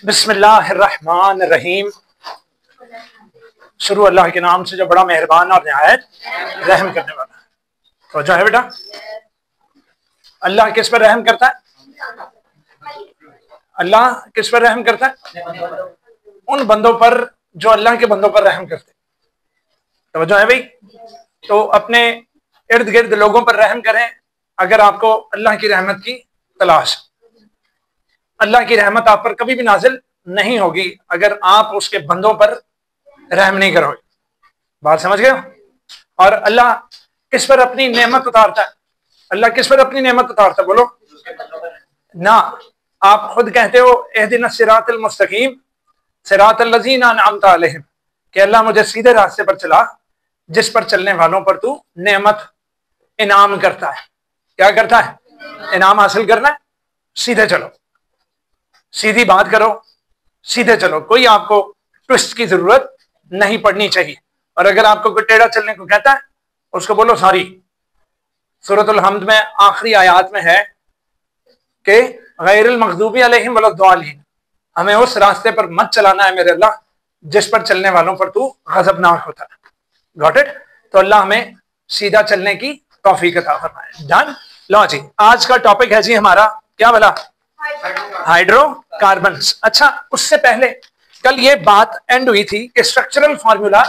बिस्मिल्लाहिर्रहमानिर्रहीम। शुरू अल्लाह के नाम से जो बड़ा मेहरबान और निहायत रहम करने वाला है। तो जो है बेटा, अल्लाह किस पर रहम करता है? अल्लाह किस पर रहम करता है? उन बंदों पर जो अल्लाह के बंदों पर रहम करते। तो जो है भाई, तो अपने इर्द गिर्द लोगों पर रहम करें अगर आपको अल्लाह की रहमत की तलाश। अल्लाह की रहमत आप पर कभी भी नाजिल नहीं होगी अगर आप उसके बंदों पर रहम नहीं करोगे। बात समझ गए हो? और अल्लाह किस पर अपनी नेमत उतारता है? अल्लाह किस पर अपनी नेमत उतारता है? बोलो ना। आप खुद कहते हो एहदिना सिरातल मुस्तकीम सिरातल लज़ीना अनअमता अलैहिम, कि अल्लाह मुझे सीधे रास्ते पर चला जिस पर चलने वालों पर तू नेमत इनाम करता है। क्या करता है? इनाम हासिल करना है। सीधे चलो, सीधी बात करो, सीधे चलो। कोई आपको ट्विस्ट की जरूरत नहीं पड़नी चाहिए। और अगर आपको कोई टेढ़ा चलने को कहता है उसको बोलो सॉरी। सूरतुल हम्द में आखिरी आयात में है कि गैरिल मग़दूबी अलैहिम वलद्दालीन, हमें उस रास्ते पर मत चलाना है मेरे अल्लाह जिस पर चलने वालों पर तू गज़बनाक होता है। Got it? तो अल्लाह हमें सीधा चलने की तौफीक अता फरमाए। डन। लो जी, आज का टॉपिक है जी हमारा क्या बोला? हाइड्रोकार्बन्स। अच्छा, उससे पहले कल ये बात एंड हुई थी कि स्ट्रक्चरल फार्मूला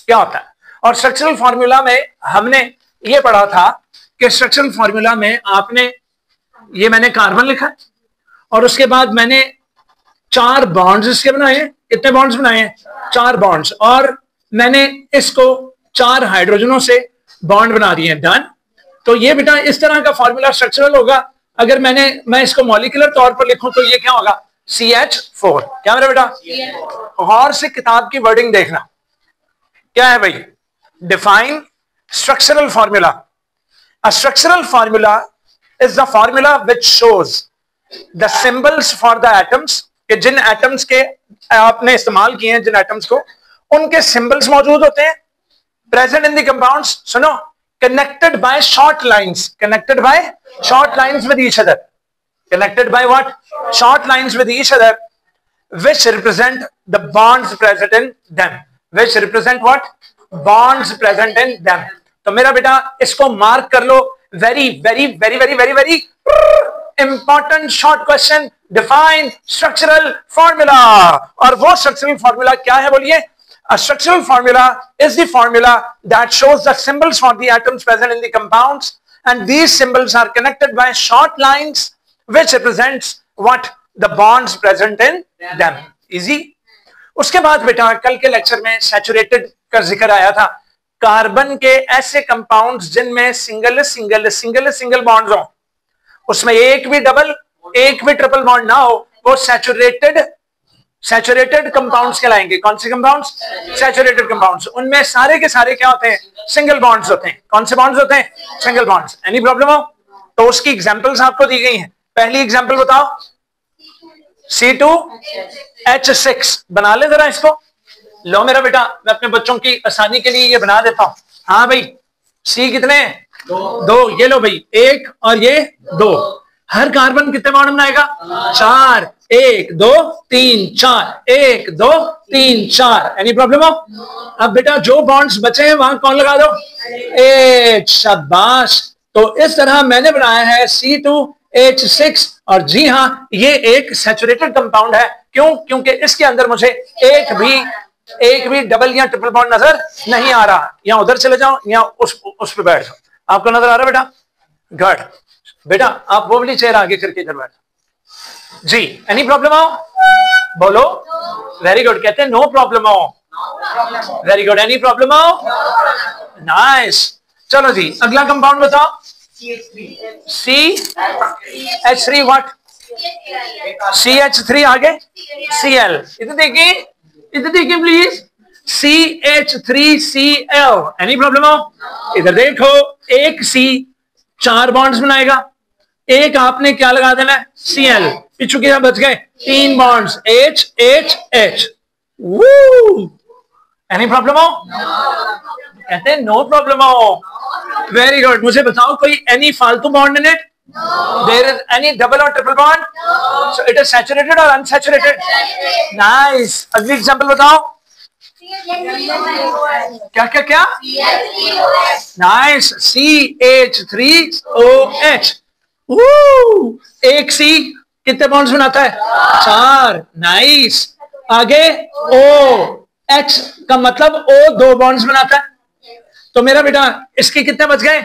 क्या होता है। और स्ट्रक्चरल फार्मूला में हमने ये पढ़ा था कि स्ट्रक्चरल फार्मूला में आपने ये, मैंने कार्बन लिखा है और उसके बाद मैंने 4 बॉन्ड्स इसके बनाए हैं। कितने बॉन्ड्स बनाए हैं? 4 बॉन्ड्स। और मैंने इसको 4 हाइड्रोजनों से बॉन्ड बना दिए हैं। डन। तो ये बेटा इस तरह का फार्मूला स्ट्रक्चरल होगा। अगर मैं इसको मॉलिक्यूलर तौर पर लिखूं तो ये क्या होगा? CH4। क्या मेरा बेटा? गौर से किताब की वर्डिंग देखना। क्या है भाई? Define structural formula. A structural formula is the formula which shows the symbols for the atoms, कि जिन एटम्स के आपने इस्तेमाल किए हैं, जिन एटम्स को, उनके सिंबल्स मौजूद होते हैं प्रेजेंट इन द कंपाउंड्स। सुनो, connected by short lines, connected by short lines with each other, connected by what? Short lines with each other, which represent the bonds present in them, which represent what? Bonds present in them. तो मेरा बेटा इसको mark कर लो। Very very very very very very important short question. Define structural formula. और वो structural formula क्या है बोलिए? A structural formula is the formula that shows the symbols for the atoms present in the compounds, and these symbols are connected by short lines which represents what? The bonds present in them. Easy? उसके बाद बेटा कल के lecture में saturated का जिक्र आया था। कार्बन के ऐसे कंपाउंड्स जिनमें single single single single bonds हो, उसमें एक भी डबल एक भी ट्रिपल बॉन्ड ना हो, वो सैचुरेटेड कंपाउंड्स कहलाएंगे। कौन से कंपाउंड्स? Saturated compounds. उनमें सारे के सारे क्या होते हैं? सिंगल बॉन्ड्स होते हैं। कौन से बॉन्ड्स होते हैं? Single bonds. एनी प्रॉब्लम हो तो उसकी एग्जांपल्स आपको दी गई हैं। पहली एग्जांपल बताओ। C2H6 बना ले जरा इसको। लो मेरा बेटा, मैं अपने बच्चों की आसानी के लिए ये बना देता हूं। हाँ भाई, C कितने? 2। ये लो भाई, 1 और ये 2। हर कार्बन कितने बॉन्ड बनाएगा? 4। 1 2 3 4, 1 2 3 4। एनी प्रॉब्लम हो? अब बेटा जो बॉन्ड्स बचे हैं वहां कौन लगा दो? H। शाबाश। तो इस तरह मैंने बनाया है C2H6। और जी हाँ, ये एक सैचुरेटेड कंपाउंड है। क्यों? क्योंकि इसके अंदर मुझे एक भी डबल या ट्रिपल बॉन्ड नजर नहीं आ रहा। या उधर चले जाओ या उस पे बैठ जाओ। आपको नजर आ रहा है बेटा? गुड बेटा, आप वो वाली चेयर आगे करके इधर बैठ जी। एनी प्रॉब्लम हो? बोलो। Very good. कहते हैं नो प्रॉब्लम हो। Very good. एनी प्रॉब्लम हो? नाइस। चलो जी, अगला कंपाउंड बताओ। CH3 what? CH3 आगे Cl। इधर देखिए प्लीज। CH3Cl। एनी प्रॉब्लम हो? इधर देखो, एक C 4 बॉन्ड्स बनाएगा, एक आपने क्या लगा देना है? Cl। पिछू के बच गए 3 bonds, H H H। Any problem हो? कहते हैं नो प्रॉब्लम हो। Very good. मुझे बताओ कोई एनी फालतू bond in it? There is any double or triple bond? So it is saturated or unsaturated? Nice. अगली एग्जांपल बताओ. क्या क्या क्या? Nice. CH3OH. एक C कितने बॉन्ड्स बनाता है? 4. नाइस. आगे OH का मतलब O 2 बॉन्ड्स बनाता है. तो मेरा बेटा इसके कितने बच गए?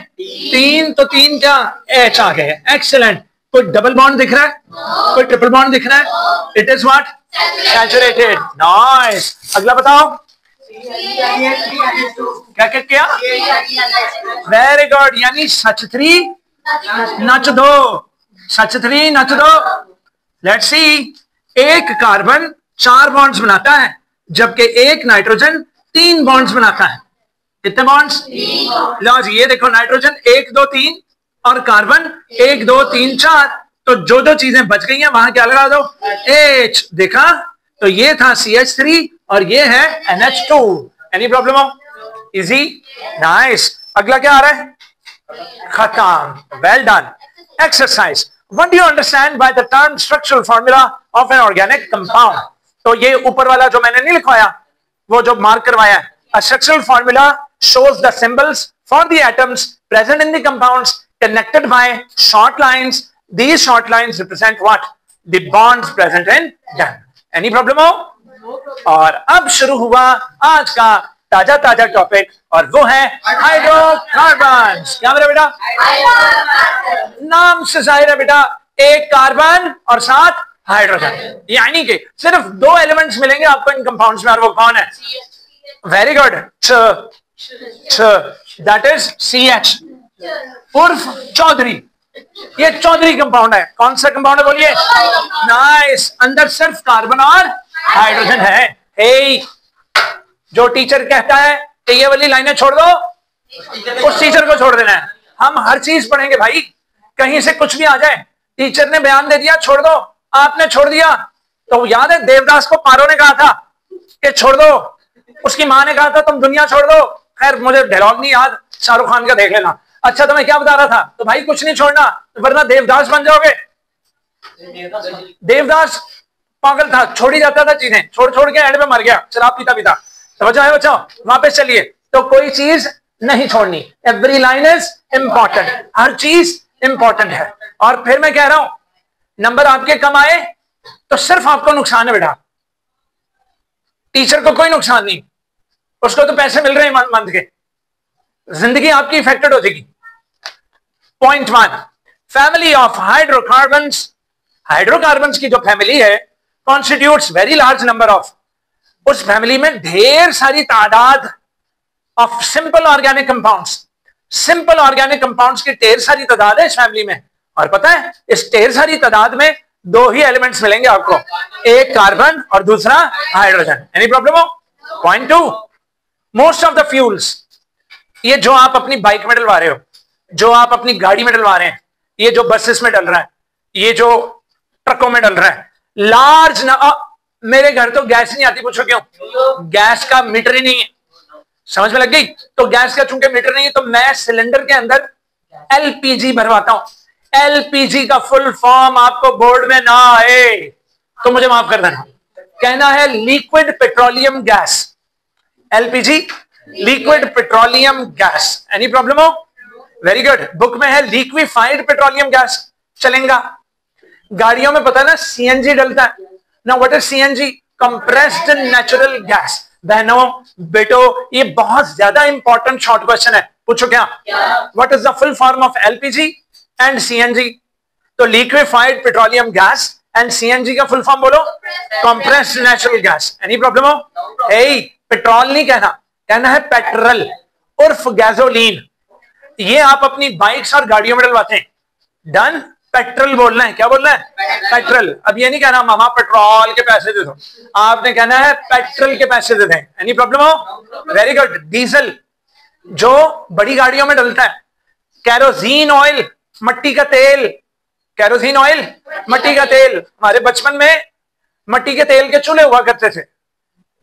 3. तो 3 क्या? H आ गए. एक्सीलेंट. कोई डबल बॉन्ड दिख रहा है? कोई ट्रिपल बॉन्ड दिख रहा है? It is what? Saturated. Nice. अगला बताओ. क्या क्या क्या? Very good. यानी सच 3 नच 2. सच 3 नच 2. Let's see. एक कार्बन 4 बॉन्ड्स बनाता है जबकि एक नाइट्रोजन 3 बॉन्ड्स बनाता है. कितने बॉन्ड्स? लो जी, ये देखो नाइट्रोजन 1 2 3 और कार्बन 1 2 3 4. तो जो जो चीजें बच गई हैं वहां क्या लगा दो? H. देखा? तो ये था CH3 और ये है NH2. एनी प्रॉब्लम हो? इजी. नाइस. अगला क्या आ रहा है? खत्म. Well done. Exercise. What do you understand by the term structural formula of an organic compound? तो ये ऊपर वाला जो मैंने नहीं लिखवाया, वो जो मार्क करवाया है. A structural formula shows the symbols for the atoms present in the compounds connected by short lines. These short lines represent what? The bonds present in them. Any problem हो? और अब शुरू हुआ आज का ताजा ताजा टॉपिक और वो है हाइड्रोकार्बन्स. क्या मेरा बेटा? नाम से जाहिर है बेटा, एक कार्बन और 7 हाइड्रोजन. यानी कि सिर्फ 2 एलिमेंट्स मिलेंगे आपको इन कंपाउंड्स में और वो कौन है? Very good. That is CH उर्फ चौधरी. ये चौधरी कंपाउंड है. कौन सा कंपाउंड है बोलिए? नाइस. अंदर सिर्फ कार्बन और हाइड्रोजन है. हे, जो टीचर कहता है कि ये वाली लाइनें छोड़ दो, उस टीचर को छोड़ देना है. हम हर चीज पढ़ेंगे भाई, कहीं से कुछ भी आ जाए. टीचर ने बयान दे दिया छोड़ दो, आपने छोड़ दिया. तो याद है देवदास को पारो ने कहा था कि छोड़ दो, उसकी मां ने कहा था तुम दुनिया छोड़ दो. खैर मुझे डायलॉग नहीं याद, शाहरुख खान का देख लेना. अच्छा तो मैं क्या बता रहा था? तो भाई कुछ नहीं छोड़ना वरना देवदास बन जाओगे. देवदास पागल था, छोड़ ही जाता था चीजें, छोड़ छोड़ के एंड में मर गया शराब पीता पीता. तो बचाओ बचाओ, वापस चलिए. तो कोई चीज नहीं छोड़नी. Every line is important. हर चीज इंपॉर्टेंट है. और फिर मैं कह रहा हूं नंबर आपके कम आए तो सिर्फ आपको नुकसान है बेटा. टीचर को कोई नुकसान नहीं, उसको तो पैसे मिल रहे हैं मंथ के. जिंदगी आपकी इफेक्टेड हो जाएगी. Point 1. Family of hydrocarbons. Hydrocarbons की जो फैमिली है constitutes very large number of. उस फैमिली में ढेर सारी तादाद of simple organic compounds. Simple organic compounds की ढेर सारी तादाद है इस फैमिली में. और पता है इस ढेर सारी तादाद में 2 ही एलिमेंट्स मिलेंगे आपको, एक कार्बन और दूसरा हाइड्रोजन. एनी प्रॉब्लम हो? Point 2. Most of the fuels, ये जो आप अपनी बाइक में डलवा रहे हो, जो आप अपनी गाड़ी में डलवा रहे हैं, ये जो बसेस में डल रहा है, ये जो ट्रकों में डल रहा है, लार्ज मेरे घर तो गैस नहीं आती. पूछो क्यों? गैस का मीटर ही नहीं है. समझ में लग गई? तो गैस का चूंकि मीटर नहीं है तो मैं सिलेंडर के अंदर LPG भरवाता हूं. LPG का फुल फॉर्म आपको बोर्ड में ना आए तो मुझे माफ कर देना. कहना है liquid petroleum gas. LPG liquid petroleum gas. Any problem हो? Very good. बुक में है लिक्विफाइड पेट्रोलियम गैस. चलेगा. गाड़ियों में पता है ना CNG डलता है ना. What is CNG? Compressed natural gas. बहनों बेटो ये बहुत ज्यादा इंपॉर्टेंट शॉर्ट क्वेश्चन है. पूछो क्या? What is the full form of LPG and CNG? तो liquefied petroleum gas and CNG का फुल फॉर्म बोलो. Compressed natural gas. Any problem हो? पेट्रोल नहीं कहना, कहना है पेट्रोल उर्फ गैसोलीन. ये आप अपनी बाइक्स और गाड़ियों में डलवाते हैं. डन. पेट्रोल बोलना है. क्या बोलना है? पेट्रोल. अब ये नहीं कहना मामा पेट्रोल के पैसे दे दो, आपने कहना है पेट्रोल के पैसे दे दें. एनी प्रॉब्लम हो? Very good. डीजल जो बड़ी गाड़ियों में डलता है. कैरोसिन ऑयल मट्टी का तेल. कैरोसिन ऑयल मट्टी का तेल. हमारे बचपन में मट्टी के तेल के चूल्हे हुआ करते थे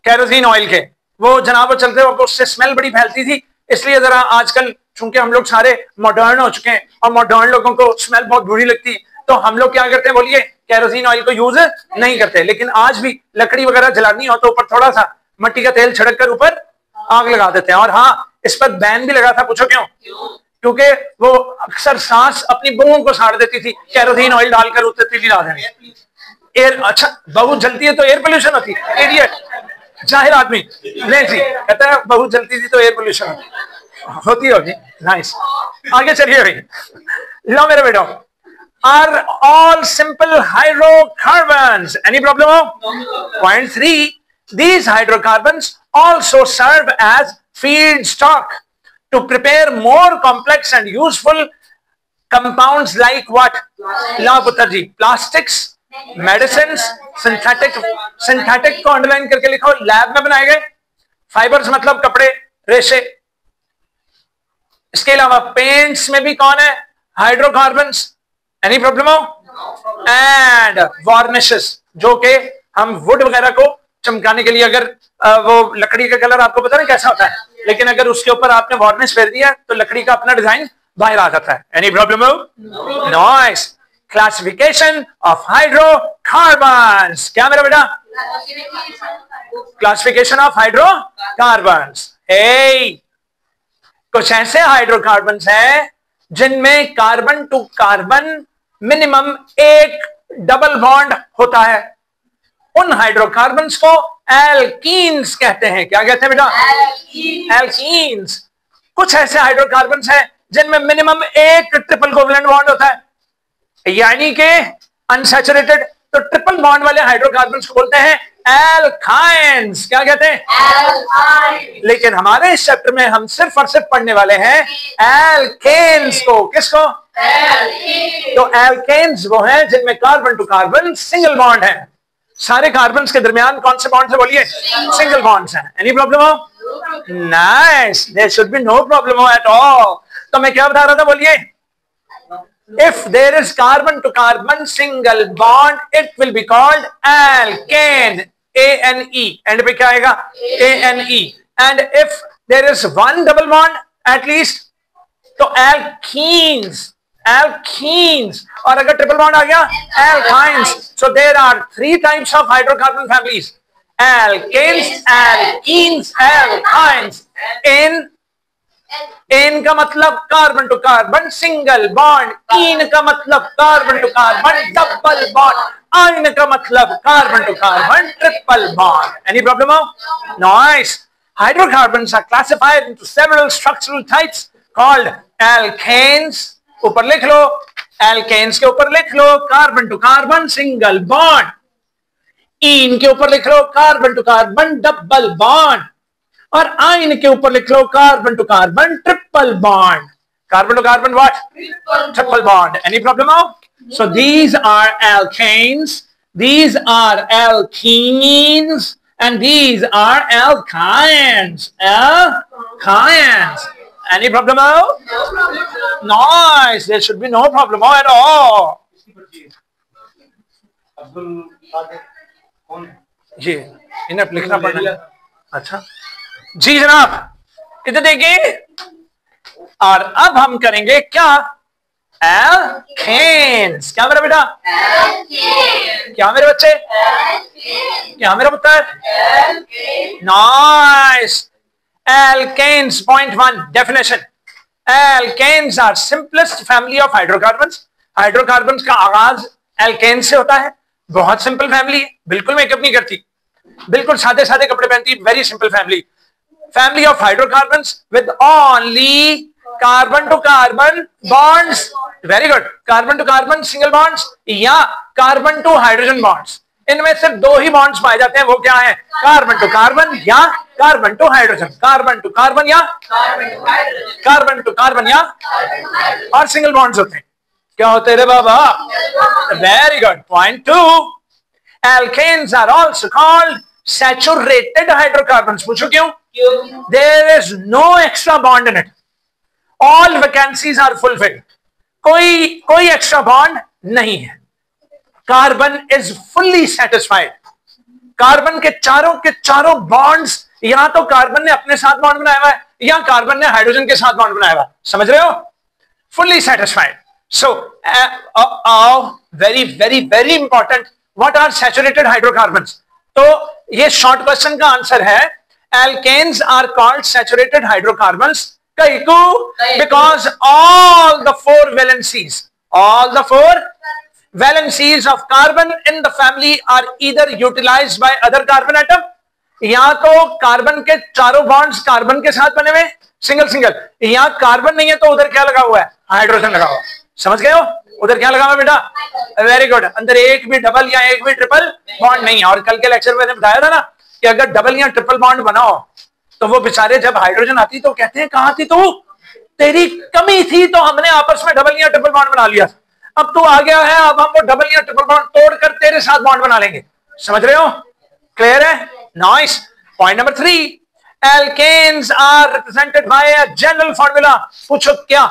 कैरोसिन ऑयल के. वो जनाब चलते वक्त उससे स्मेल बड़ी फैलती थी, इसलिए जरा आजकल चूंकि हम लोग सारे मॉडर्न हो चुके हैं और मॉडर्न लोगों को स्मेल बहुत बुरी लगती है, तो हम लोग क्या करते हैं बोलिए, केरोसिन ऑयल को यूज नहीं करते। लेकिन आज भी लकड़ी वगैरह जलानी हो तो ऊपर थोड़ा सा मिट्टी का तेल छिड़क कर ऊपर आग लगा देते हैं। और हाँ, इस पर बैन भी लगा था, पूछो क्यों? क्योंकि वो अक्सर सांस अपनी बहुओं को साड़ देती थी, केरोसिन ऑयल डालकर उतर तीली ला देने। एयर, अच्छा बहुत जलती है तो एयर पोल्यूशन होती है, एरियट जाहिर आदमी नहीं जी, कहता है बहुत जलती थी तो एयर पोल्यूशन होती होगी। नाइस, आगे चलिए भाई, लो मेरे बेटो, are all simple hydrocarbons. Any problem? Point 3, these hydrocarbons also serve as feedstock to prepare more complex and useful compounds like what? La Putra ji, plastics, medicines, synthetic को underline करके लिखो, लैब में बनाए गए फाइबर्स मतलब कपड़े, रेशे। इसके अलावा पेंट्स में भी कौन है? हाइड्रोकार्बन्स। एनी प्रॉब्लम हो? एंड वार्निशेस, जो कि हम वुड वगैरह को चमकाने के लिए, अगर वो लकड़ी का कलर आपको पता नहीं कैसा होता है, लेकिन अगर उसके ऊपर आपने वार्निश फेर दिया तो लकड़ी का अपना डिजाइन बाहर आ जाता है। एनी प्रॉब्लम हो? नाइस। क्लासिफिकेशन ऑफ हाइड्रोकार्बन्स, क्या मेरा बेटा? Classification of hydrocarbons. कुछ ऐसे हाइड्रोकार्बन्स हैं जिनमें कार्बन टू कार्बन मिनिमम एक डबल बॉन्ड होता है। उन हाइड्रोकार्बन्स को एल्कीन्स कहते हैं। क्या कहते हैं बेटा? एल्कीन्स। कुछ ऐसे हाइड्रोकार्बन्स हैं जिनमें मिनिमम एक ट्रिपल कोवलेंट बॉन्ड होता है, यानी कि अनसैचुरेटेड। तो ट्रिपल बॉन्ड वाले हाइड्रोकार्बन्स को बोलते हैं एल्काइन्स। क्या कहते हैं? एल्काइन। लेकिन हमारे इस चैप्टर में हम सिर्फ और सिर्फ पढ़ने वाले हैं एल्केन्स को। किसको? एल्केन। तो एल्केन्स वो हैं जिनमें carbon to carbon single bond है। सारे कार्बन्स के दरमियान कौन से बॉन्ड है बोलिए? सिंगल बॉन्ड्स हैं। एनी प्रॉब्लम हो? Nice, there should be no problem at all. तो मैं क्या बता रहा था बोलिए? If there is carbon to carbon single bond, it will be called alkane. A-N-E. And पे क्या आएगा? A-N-E. And if there is one double bond at least, तो alkenes. Alkenes. और अगर triple bond आ गया, alkynes. So there are 3 types of hydrocarbon families: alkanes, alkenes, alkynes. Ane का मतलब carbon to carbon single bond, ene का मतलब carbon to carbon double bond, yne का मतलब carbon to carbon triple bond. Any problem हो? Nice. Hydrocarbons are classified into several structural types called alkanes. ऊपर लिख लो, एल्केन्स के ऊपर लिख लो carbon to carbon single bond, ene के ऊपर लिख लो carbon to carbon double bond, और आइन के ऊपर लिख लो carbon to carbon triple bond. Carbon to carbon what? Triple bond. Any problem हो? So these are alkanes, these are alkenes, and these are alkynes. Alkynes. Any problem हो? Nice, there should be no problem at all. जी इन्हें लिखना पड़ना। अच्छा जी जनाब, इधर देखिए, और अब हम करेंगे क्या? एल्केन्स। क्या मेरा बेटा? क्या मेरे बच्चे? क्या मेरा पुत्र? Nice. Alkanes. Point 1 definition. Alkanes are simplest family of hydrocarbons. Hydrocarbons का आगाज एल्केन से होता है। बहुत सिंपल फैमिली है, बिल्कुल मेकअप नहीं करती, बिल्कुल सादे सादे कपड़े पहनती है। Very simple family. Family of hydrocarbons with only carbon to carbon bonds. Very good. Carbon to carbon single bonds या carbon to hydrogen bonds. इनमें सिर्फ 2 ही bonds पाए जाते हैं। वो क्या है? Carbon to carbon या carbon to hydrogen. Carbon to carbon या carbon to carbon या और single bonds होते हैं। क्या होते हैं रे बाबा? Very good. Point 2. Alkanes are also called saturated hydrocarbons. पूछो क्यों? There is no extra bond in it. All vacancies are fulfilled. कोई extra bond नहीं है। Carbon is fully satisfied. Carbon के चारों bonds, यहां तो कार्बन ने अपने साथ बॉन्ड बनाया हुआ है, या कार्बन ने हाइड्रोजन के साथ बॉन्ड बनाया हुआ, समझ रहे हो? Fully satisfied. So very very very important, what are saturated hydrocarbons? तो ये शॉर्ट क्वेश्चन का आंसर है alkanes are called saturated hydrocarbons because all the four valencies of carbon in the family are either utilized by other carbon atom, या तो carbon के चारों bonds carbon के साथ बने हुए सिंगल सिंगल, या कार्बन नहीं है तो उधर क्या लगा हुआ है? हाइड्रोजन लगा हुआ. समझ गए हो? उधर क्या लगा हुआ बेटा? Very good. अंदर एक भी डबल या एक भी ट्रिपल बॉन्ड नहीं है. और कल के लेक्चर में मैंने बताया था ना कि अगर डबल या ट्रिपल बॉन्ड बनाओ तो वो बेचारे जब हाइड्रोजन आती तो कहते हैं कहां थी तू, तेरी कमी थी तो हमने आपस में डबल या ट्रिपल बॉन्ड बना लिया, अब तू आ गया है, अब हम वो डबल या ट्रिपल बॉन्ड तोड़कर तेरे साथ बॉन्ड बना लेंगे. समझ रहे हो? क्लियर है? Nice. Point number 3, alkanes are represented by a general formula. पूछो क्या?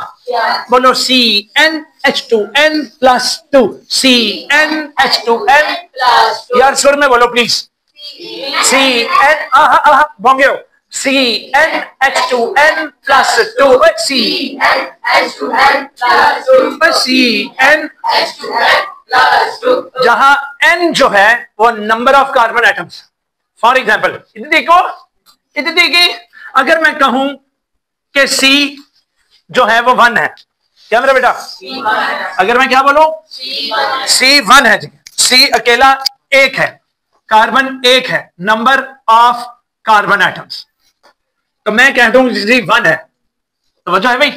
बोलो CnH2n plus 2. CnH2n plus 2. यार सुर में बोलो प्लीज. बोंगे हो. CnH2n plus 2. CnH2n plus 2. CnH2n plus 2. जहां n जो है वो number of carbon atoms. For example इधर देखिए, अगर मैं कहूं कि C जो है वो 1 है, क्या मेरा बेटा? अगर मैं क्या बोलूं? C1 है. C अकेला 1 है, कार्बन 1 है, नंबर ऑफ कार्बन एटम्स. तो मैं कह दूं C1 है, तो वजह है भाई.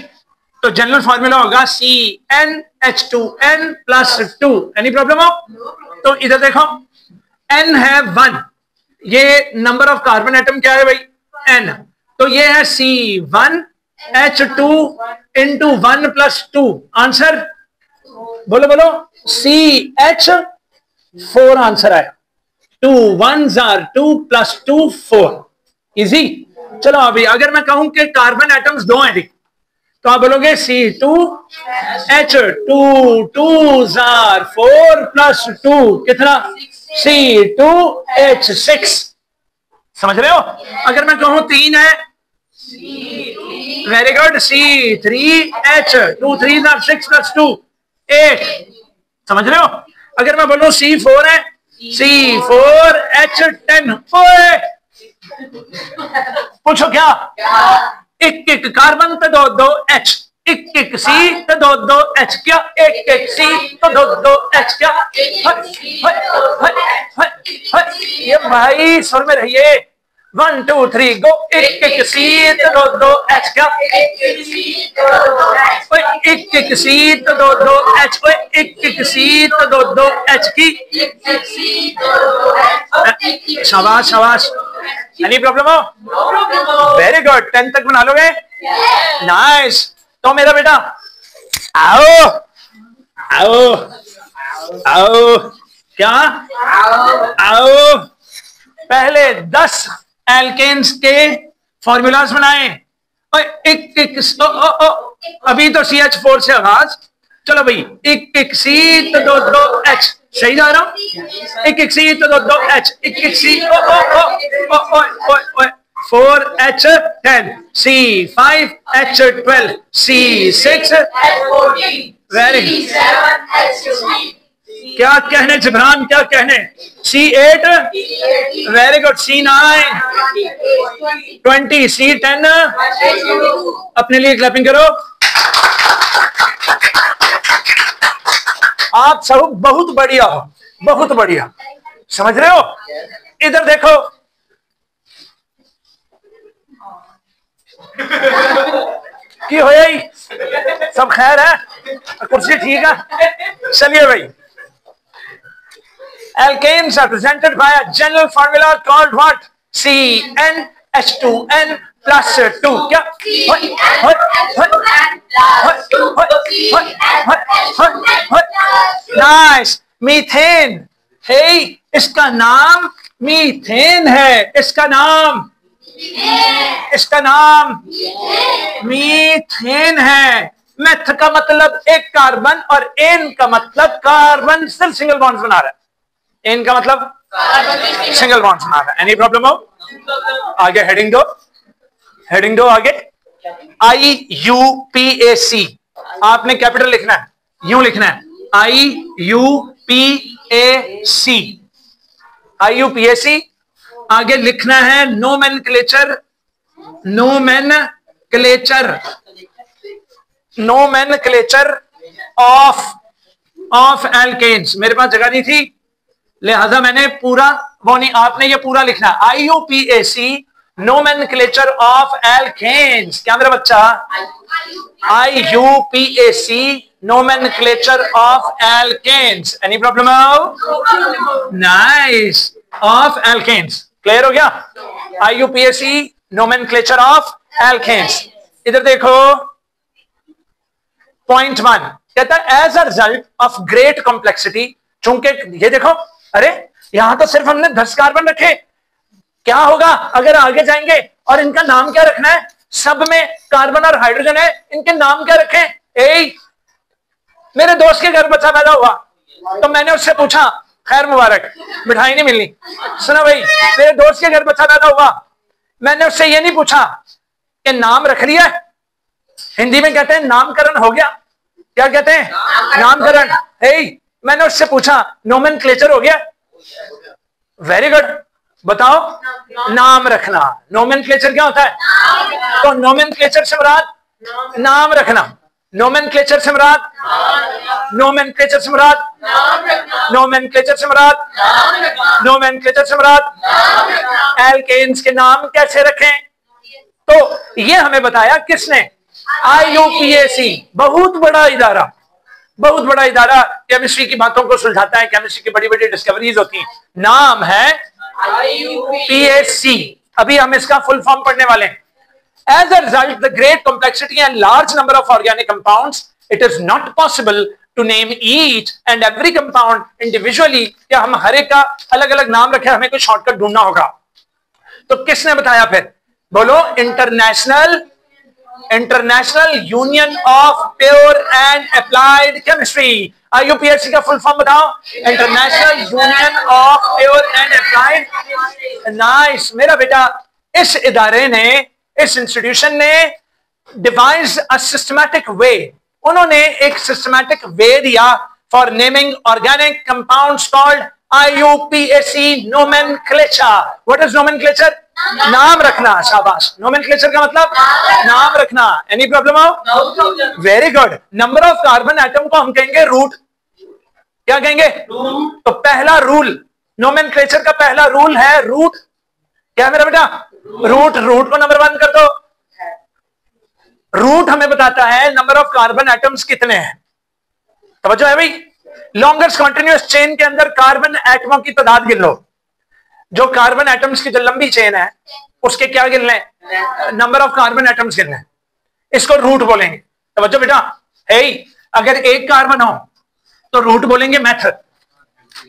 तो जनरल फॉर्मूला होगा CnH2n plus 2. एनी प्रॉब्लम हो? तो इधर देखो, n है 1, ये नंबर ऑफ कार्बन एटम क्या है भाई? n. तो ये है C1H2 into 1 plus 2. आंसर बोलो बोलो. CH4 आंसर आया. 2 1s are 2 plus 2 4. इजी. चलो अभी अगर मैं कहूं कि कार्बन एटम्स 2 हैं तो आप बोलोगे C2H2 2s are 4 plus 2 कितना? C2H6. समझ रहे हो? अगर मैं कहूं 3 है, very good, C3H 2 3s are 6 plus 2 8. समझ रहे हो? अगर मैं बोलूं C4 है, C4H10. पूछो क्या? एक एक कार्बन पे 2 2 H, एक एक C तो 2 2 H क्या? एक एक C तो 2 2 H क्या? ये भाई सुर में रहिए. 1 2 3 गो. एक एक C तो 2 2 H क्या? एक एक C तो 2 2 H. एक एक C तो 2 2 H की. शाबाश शाबाश. एनी प्रॉब्लम हो? Very good. 10 तक बना लोगे? नाइस. तो मेरा बेटा आओ आओ आओ. क्या आओ? पहले 10 एल्केन्स के फॉर्मूलाज बनाए. एक एक अभी तो CH4 से आगाज. चलो भाई, एक एक C तो 2 2 H. सही जा रहा हूं? एक एक C तो 2 2 H. एक एक C 4H10 C5H12 C6H14 very. क्या कहने जिब्रान, क्या कहने? C8 very good. C9 20 C10. अपने लिए क्लैपिंग करो. आप सब बहुत बढ़िया हो, बहुत बढ़िया. समझ रहे हो? इधर देखो, की हो जाई? सब खैर है? कुर्सी ठीक है? चलिए भाई. Alkanes are presented by a general formula called what? CnH2n plus 2. क्या? नाइस. मीथेन. हे, इसका नाम मीथेन है. इसका नाम मीथेन है. मेथ का मतलब एक कार्बन और एन का मतलब कार्बन सिर्फ सिंगल बॉन्ड बना रहा है. एन का मतलब सिंगल बॉन्ड बना रहा है. एनी प्रॉब्लम हो? आगे हेडिंग दो. हेडिंग दो आगे, IUPAC, आपने कैपिटल लिखना है, यूं लिखना है, IUPAC, IUPAC। आगे लिखना है नोमेनक्लेचर, नोमेनक्लेचर ऑफ एल्केन्स। मेरे पास जगह नहीं थी, लिहाजा मैंने पूरा वो नहीं, आपने ये पूरा लिखना, IUPAC नोमेनक्लेचर ऑफ एल्केन्स। क्या मेरा बच्चा? IUPAC nomenclature of alkanes. Any problem now? Nice. Of alkanes. Clear हो गया? IUPAC nomenclature of alkanes. इधर देखो, point 1 कहता है as a result of great complexity, चूंकि ये देखो, अरे यहां तो सिर्फ हमने 10 कार्बन रखे, क्या होगा अगर आगे जाएंगे और इनका नाम क्या रखना है? सब में कार्बन और हाइड्रोजन है, इनके नाम क्या रखें? मेरे दोस्त के घर बच्चा पैदा हुआ तो मैंने उससे पूछा, खैर मुबारक, मिठाई नहीं मिलनी। सुनो भाई, मेरे दोस्त के घर बच्चा पैदा हुआ, मैंने उससे ये नहीं पूछा कि नाम रख लिया, हिंदी में कहते हैं नामकरण हो गया। क्या कहते हैं? नामकरण। मैंने उससे पूछा नोमेनक्लेचर हो गया? वेरी गुड, बताओ नाम रखना। नोमेनक्लेचर क्या होता है? तो नोमेनक्लेचर से मुराद नाम रखना, नोमेनक्लेचर से मुराद, नोमेनक्लेचर से मुराद, नोमेनक्लेचर से मुराद, नोमेनक्लेचर से मुराद एल्केन्स के नाम कैसे रखें? तो ये हमें बताया किसने? IUPAC। बहुत बड़ा इदारा, बहुत बड़ा इदारा केमिस्ट्री की बातों को सुलझाता है, केमिस्ट्री की बड़ी बड़ी डिस्कवरीज होती हैं। नाम है IUPAC। अभी हम इसका फुल फॉर्म पढ़ने वाले हैं। As a result, the great complexity and large number of organic compounds, it is not possible to name each and every compound individually। या हम हर एक का अलग अलग नाम रखे, हमें कोई शॉर्टकट ढूंढना होगा। तो किसने बताया फिर? बोलो, international union of pure and applied chemistry. IUPAC का फुल फॉर्म बताओ। International union of pure and applied. Nice मेरा बेटा, इस इदारे ने, इस इंस्टीट्यूशन ने डिवाइज अ सिस्टमैटिक वे, उन्होंने एक सिस्टमैटिक वे दिया for naming organic compounds called IUPAC nomenclature. What is nomenclature? नाम रखना। शाबाश, नोमेनक्लेचर का मतलब नाम रखना। Any problem? Very good. Number of carbon atom को हम कहेंगे रूट। क्या कहेंगे? तो पहला रूल, नोमेनक्लेचर का पहला रूल है रूट। क्या मेरा बेटा? रूट। रूट को नंबर 1 कर दो। रूट हमें बताता है नंबर ऑफ कार्बन एटम्स कितने हैं। तवज्जो है भाई? लॉन्गेस्ट कंटीन्यूअस चेन के अंदर कार्बन एटमों की तादाद गिन लो। जो कार्बन एटम्स की जो लंबी चेन है उसके क्या गिनने? नंबर ऑफ कार्बन एटम्स गिनने। इसको रूट बोलेंगे। तवज्जो बेटा, अगर एक कार्बन हो तो रूट बोलेंगे मेथड।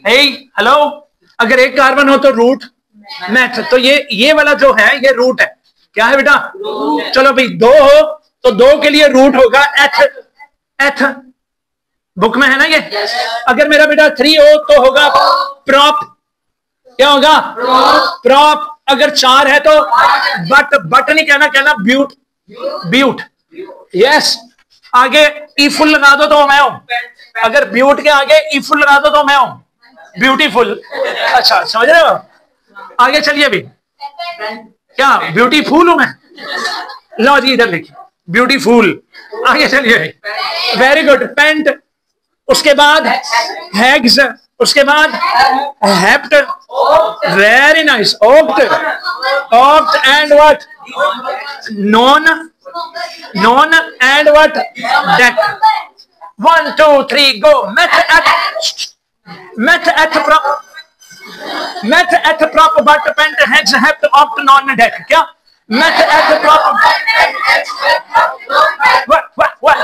हेलो, अगर एक कार्बन हो तो रूट मैथ। तो ये वाला जो है ये रूट है। क्या है बेटा? चलो भाई, 2 हो तो 2 के लिए रूट होगा एथ। बुक में है ना ये। अगर मेरा बेटा 3 हो तो होगा प्रॉप। क्या होगा? प्रॉप। अगर 4 है तो बट नहीं कहना ब्यूट। यस। आगे ई फुल लगा दो तो मैं हूं। अगर ब्यूट के आगे ई फुल लगा दो तो मैं हूं ब्यूटीफुल। अच्छा, समझ रहे हो? आगे चलिए भी। क्या ब्यूटीफुल हूं मैं? लो जी, इधर लिखिए ब्यूटीफुल। आगे चलिए। Very good. पेंट, उसके बाद हैग्स, उसके बाद hept. Very nice. Oct and what? Non and what? Deck. 1 2 3 go. Meth, eth, prop, but, pent, hex, hept, opt, non, deck। क्या? Meth, eth, prop, what?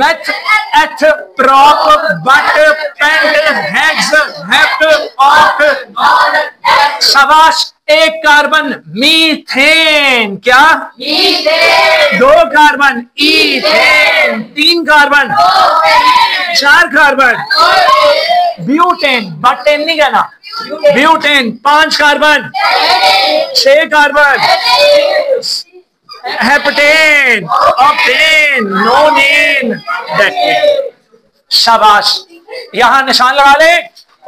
Meth, eth, prop, but, pent, hex, hept, opt, शाबाश। एक carbon methane, क्या? Methane. 2 carbon ethane. 3 carbon, 4 carbon butane, बटेन नहीं कहना, butane. 5 carbon, 6 carbon heptane, octane, nonane, decane. शाबाश, यहां निशान लगा ले।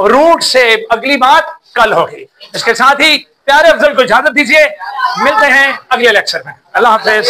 रूट से अगली बात कल होगी। इसके साथ ही प्यारे अफजल को इजाजत दीजिए, मिलते हैं अगले लेक्चर में। अल्लाह हाफिज।